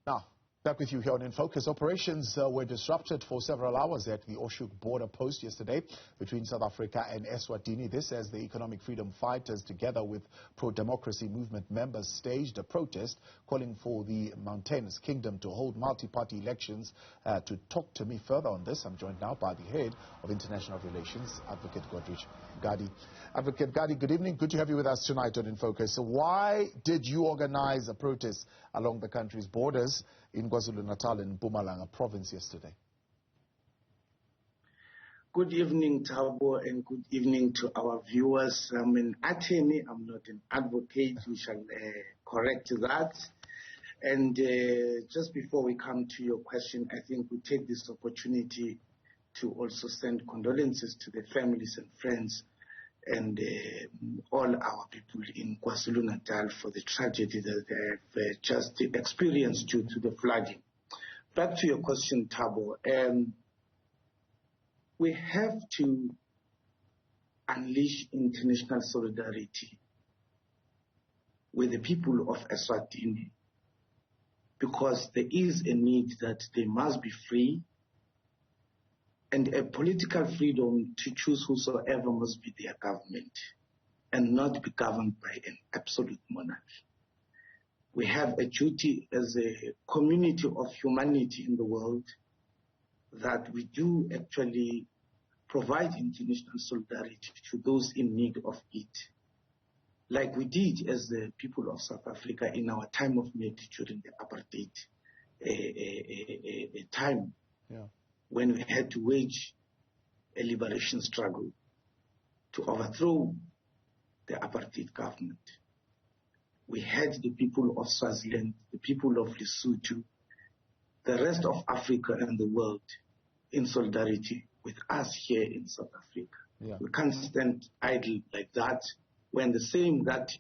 Now, back with you here on In Focus. Operations were disrupted for several hours at the Oshoek border post yesterday between South Africa and Eswatini. This as the economic freedom fighters, together with pro-democracy movement members, staged a protest calling for the mountainous kingdom to hold multi-party elections. To talk to me further on this, I'm joined now by the head of international relations, Advocate Godrich Gardee. Advocate Gardee, good evening. Good to have you with us tonight on In Focus. So why did you organize a protest along the country's borders in KwaZulu-Natal and Mpumalanga province yesterday? Good evening, Thabo, and good evening to our viewers. I'm an attorney, I'm not an advocate. We shall correct that. And just before we come to your question, I think we take this opportunity to also send condolences to the families and friends and all our people in KwaZulu-Natal for the tragedy that they have just experienced due to the flooding. Back to your question, Thabo. We have to unleash international solidarity with the people of Eswatini, because there is a need that they must be free, and a political freedom to choose whosoever must be their government and not be governed by an absolute monarch. We have a duty as a community of humanity in the world that we do actually provide international solidarity to those in need of it, like we did as the people of South Africa in our time of need during the apartheid time. Yeah. When we had to wage a liberation struggle to overthrow the apartheid government. We had the people of Swaziland, the people of Lesotho, the rest of Africa and the world in solidarity with us here in South Africa. Yeah. We can't stand idle like that when the same that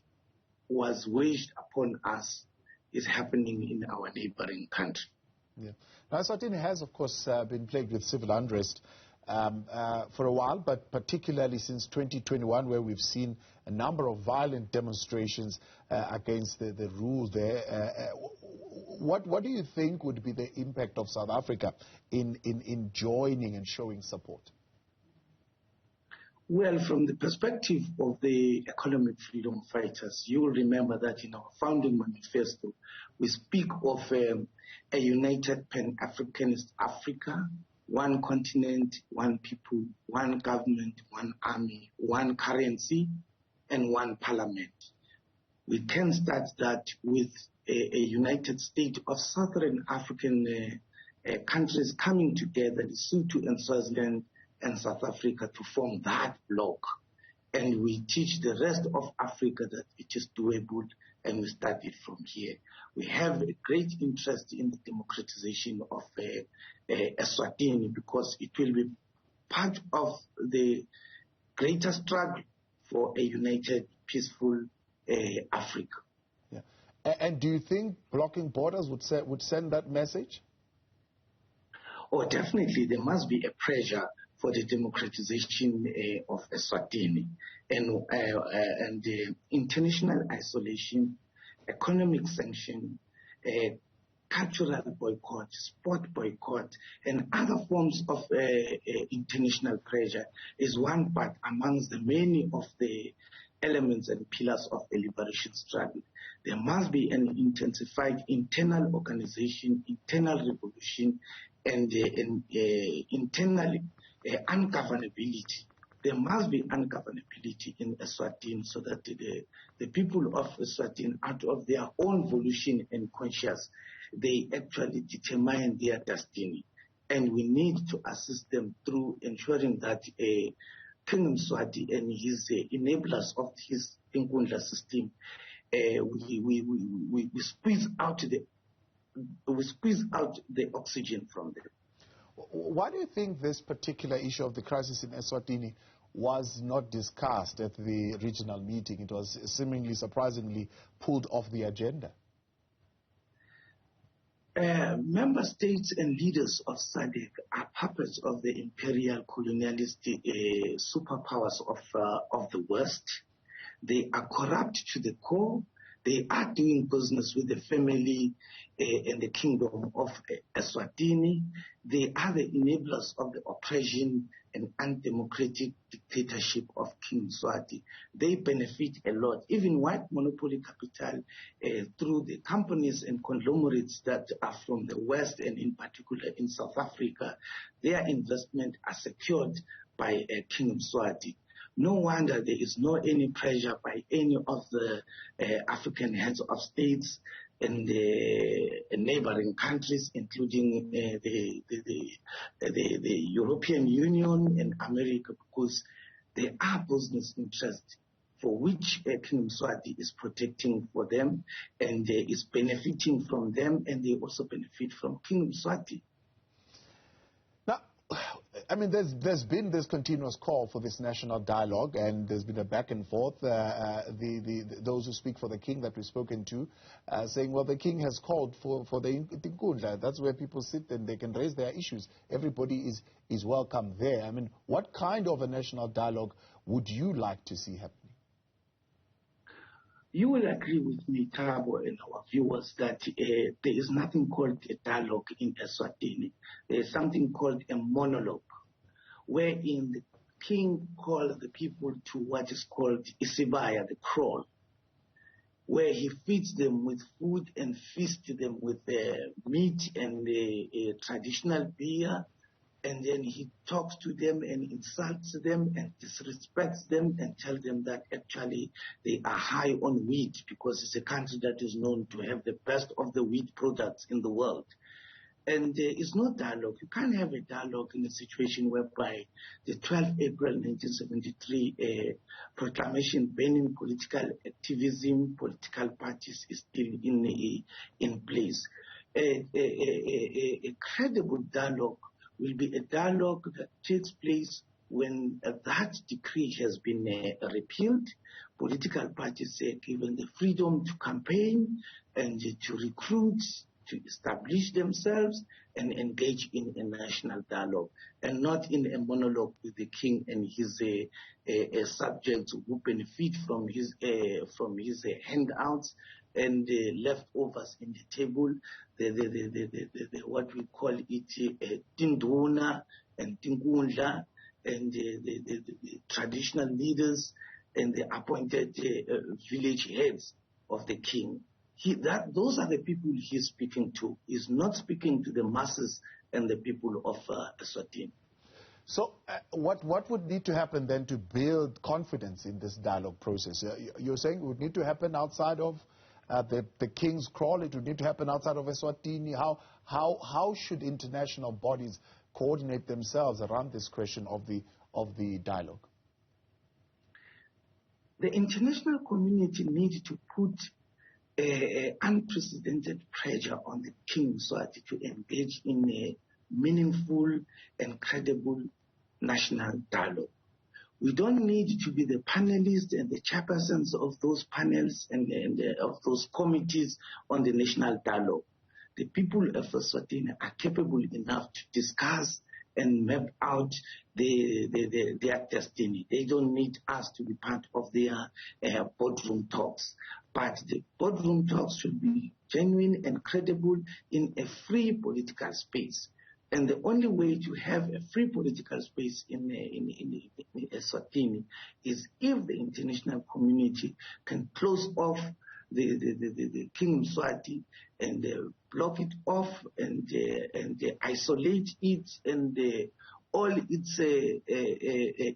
was waged upon us is happening in our neighboring country. Yeah. Now, Eswatini has, of course, been plagued with civil unrest for a while, but particularly since 2021, where we've seen a number of violent demonstrations against the rule there. What do you think would be the impact of South Africa in joining and showing support? Well, from the perspective of the economic freedom fighters, you will remember that in our founding manifesto, we speak of a united Pan-Africanist Africa, one continent, one people, one government, one army, one currency, and one parliament. We can start that with a united state of Southern African countries coming together, Lesotho and Swaziland and South Africa, to form that bloc. And we teach the rest of Africa that it is doable, and we start it from here. We have a great interest in the democratization of Eswatini, because it will be part of the greater struggle for a united, peaceful Africa. Yeah. And do you think blocking borders would send that message? Oh, definitely. There must be a pressure for the democratization of Eswatini, and international isolation, economic sanction, cultural boycott, sport boycott, and other forms of international pressure is one part amongst the many of the elements and pillars of the liberation struggle. There must be an intensified internal organization, internal revolution, and internal ungovernability. There must be ungovernability in Eswatini, so that the people of Eswatini, out of their own volition and conscience, they actually determine their destiny. And we need to assist them through ensuring that King Mswati and his enablers of his Inkundla system, we squeeze out the oxygen from them. Why do you think this particular issue of the crisis in Eswatini was not discussed at the regional meeting? It was seemingly, surprisingly, pulled off the agenda. Member states and leaders of SADC are puppets of the imperial colonialist superpowers of the West. They are corrupt to the core. They are doing business with the family and the kingdom of Eswatini. They are the enablers of the oppression and undemocratic dictatorship of King Mswati. They benefit a lot. Even white monopoly capital through the companies and conglomerates that are from the West and in particular in South Africa, their investment are secured by King Mswati. No wonder there is no any pressure by any of the African heads of states and the neighboring countries, including the European Union and America, because there are business interests for which King Mswati is protecting for them and is benefiting from them, and they also benefit from King Mswati. Now, I mean, there's been this continuous call for this national dialogue, and there's been a back and forth. Those who speak for the king that we've spoken to, saying, well, the king has called for the Inkundla. That's where people sit and they can raise their issues. Everybody is welcome there. I mean, what kind of a national dialogue would you like to see happening? You will agree with me, Thabo, and our viewers, that there is nothing called a dialogue in Eswatini. There is something called a monologue, wherein the king calls the people to what is called Isibaya, the kraal, where he feeds them with food and feasts them with meat and traditional beer, and then he talks to them and insults them and disrespects them and tells them that actually they are high on wheat because it's a country that is known to have the best of the wheat products in the world. And it's not dialogue. You can't have a dialogue in a situation whereby the 12th April 1973 proclamation banning political activism, political parties is still in place. A credible dialogue will be a dialogue that takes place when that decree has been repealed. Political parties are given the freedom to campaign and to recruit, to establish themselves and engage in a national dialogue, and not in a monologue with the king and his subjects who benefit from his handouts and leftovers in the table, what we call it Tinduna and Tingundla, and the traditional leaders and the appointed village heads of the king. Those are the people he's speaking to. He's not speaking to the masses and the people of Eswatini. So what would need to happen then to build confidence in this dialogue process? You're saying it would need to happen outside of the king's kraal? It would need to happen outside of Eswatini? How should international bodies coordinate themselves around this question of the dialogue? The international community needs to put unprecedented pressure on the King Mswati to engage in a meaningful and credible national dialogue. We don't need to be the panelists and the chairpersons of those panels and of those committees on the national dialogue. The people of Eswatini are capable enough to discuss and map out their destiny. They don't need us to be part of their boardroom talks. But the boardroom talks should be genuine and credible in a free political space. And the only way to have a free political space in Eswatini is if the international community can close off the King Mswati and block it off and isolate it and all its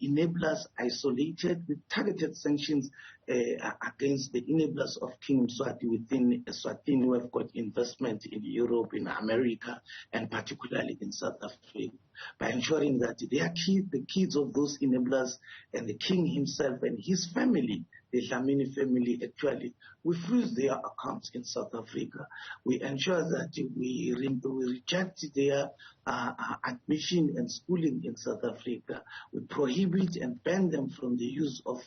enablers isolated with targeted sanctions against the enablers of King Mswati within Eswatini, who have got investment in Europe, in America, and particularly in South Africa, by ensuring that the kids of those enablers and the king himself and his family, the Dlamini family, actually, we freeze their accounts in South Africa. We ensure that we reject their admission and schooling in South Africa. We prohibit and ban them from the use of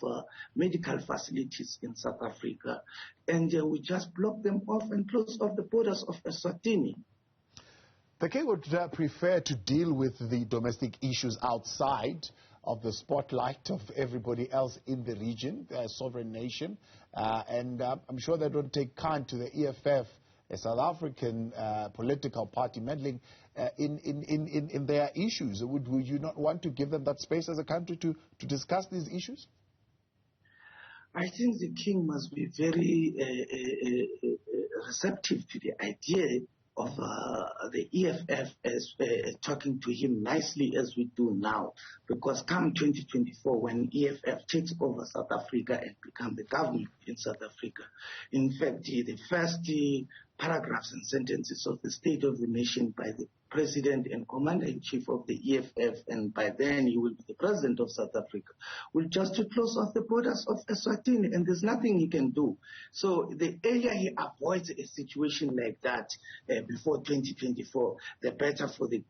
medical facilities in South Africa. And we just block them off and close off the borders of Eswatini. The king would prefer to deal with the domestic issues outside of the spotlight of everybody else in the region, a sovereign nation. And I'm sure they don't take kind to the EFF, a South African political party, meddling in their issues. Would you not want to give them that space as a country to discuss these issues? I think the king must be very receptive to the idea of the EFF as talking to him nicely as we do now. Because come 2024, when EFF takes over South Africa and become the government in South Africa, in fact, the first paragraphs and sentences of the State of the Nation by the President and Commander-in-Chief of the EFF, and by then he will be the President of South Africa, will just to close off the borders of Eswatini, and there's nothing he can do. So the earlier he avoids a situation like that before 2024, the better for the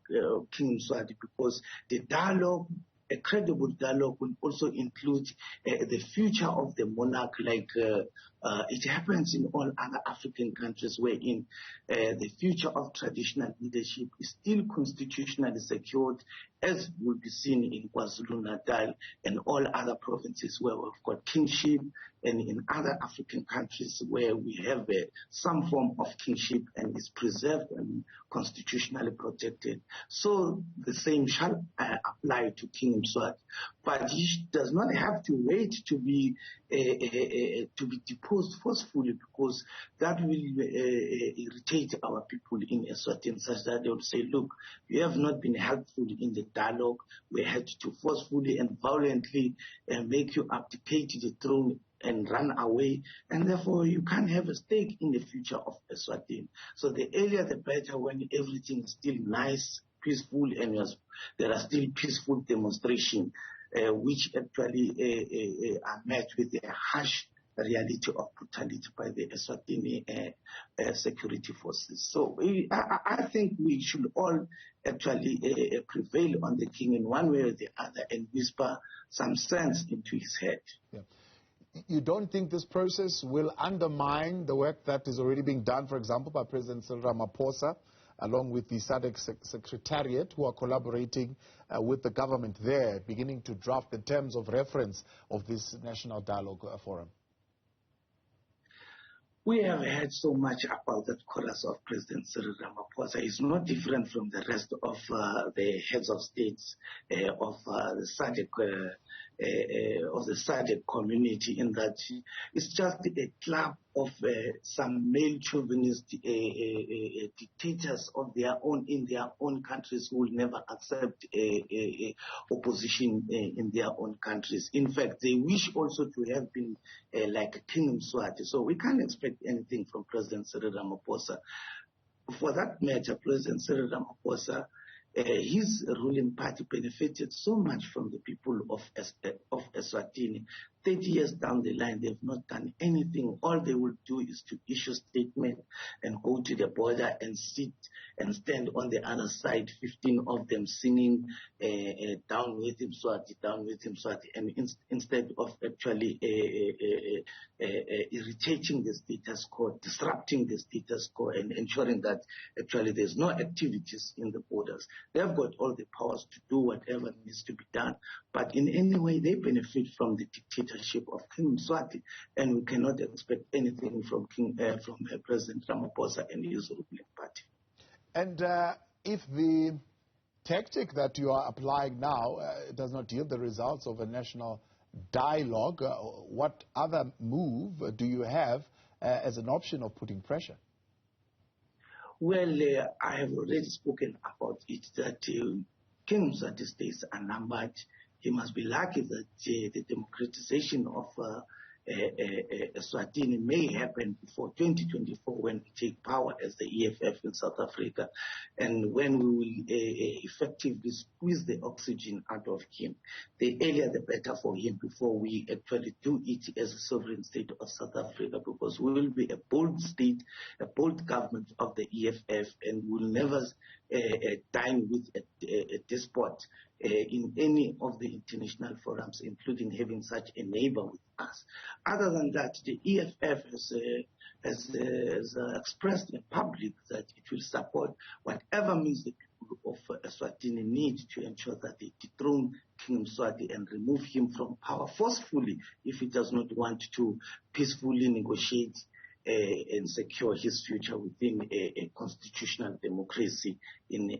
King Mswati, because the dialogue, a credible dialogue, will also include the future of the monarch, like it happens in all other African countries, wherein the future of traditional leadership is still constitutionally secured, as will be seen in KwaZulu-Natal and all other provinces where we've got kingship, and in other African countries where we have some form of kingship and is preserved and constitutionally protected. So the same shall apply to King Mswati. But he does not have to wait to be deposed forcefully, because that will irritate our people in Eswatini, such that they will say, look, you have not been helpful in the dialogue. We had to forcefully and violently make you abdicate the throne and run away, and therefore you can't have a stake in the future of Eswatini. So the earlier the better, when everything is still nice, peaceful, and there are still peaceful demonstrations, which actually are met with a harsh reality of brutality by the Eswatini security forces. So I think we should all actually prevail on the king in one way or the other and whisper some sense into his head. Yeah. You don't think this process will undermine the work that is already being done, for example, by President Cyril Ramaphosa, along with the SADC Secretariat, who are collaborating with the government there, beginning to draft the terms of reference of this National Dialogue Forum? We have heard so much about that chorus of President Cyril Ramaphosa. It's not different from the rest of the heads of states of the SADC community, in that it's just a club of some male chauvinist dictators of their own in their own countries, who will never accept opposition in their own countries. In fact, they wish also to have been like King Mswati. So we can't expect anything from President Cyril Ramaphosa. For that matter, President Cyril Ramaphosa, his ruling party benefited so much from the people of Eswatini. 30 years down the line, they've not done anything. All they will do is to issue statement and go to the border and sit and stand on the other side, 15 of them singing down with him, Swati, down with him, Swati, and instead of actually irritating the status quo, disrupting the status quo, and ensuring that actually there's no activities in the borders. They've got all the powers to do whatever needs to be done, but in any way they benefit from the dictatorship of King Mswati, and we cannot expect anything from President Ramaphosa and his ruling party. And if the tactic that you are applying now does not yield the results of a national dialogue, what other move do you have as an option of putting pressure? Well, I have already spoken about it, that King Mswati states are numbered. He must be lucky that the democratization of Eswatini may happen before 2024, when we take power as the EFF in South Africa, and when we will effectively squeeze the oxygen out of him. The earlier the better for him, before we actually do it as a sovereign state of South Africa, because we will be a bold state, a bold government of the EFF, and will never dine with a despot in any of the international forums, including having such a neighbor with us. Other than that, the EFF has expressed in public that it will support whatever means the people of Eswatini need to ensure that they dethrone King Mswati and remove him from power forcefully if he does not want to peacefully negotiate and secure his future within a constitutional democracy in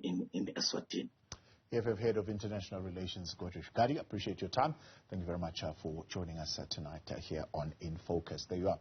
Eswatini. EFF Head of International Relations, Godrich Gardee, appreciate your time. Thank you very much for joining us tonight here on In Focus. There you are.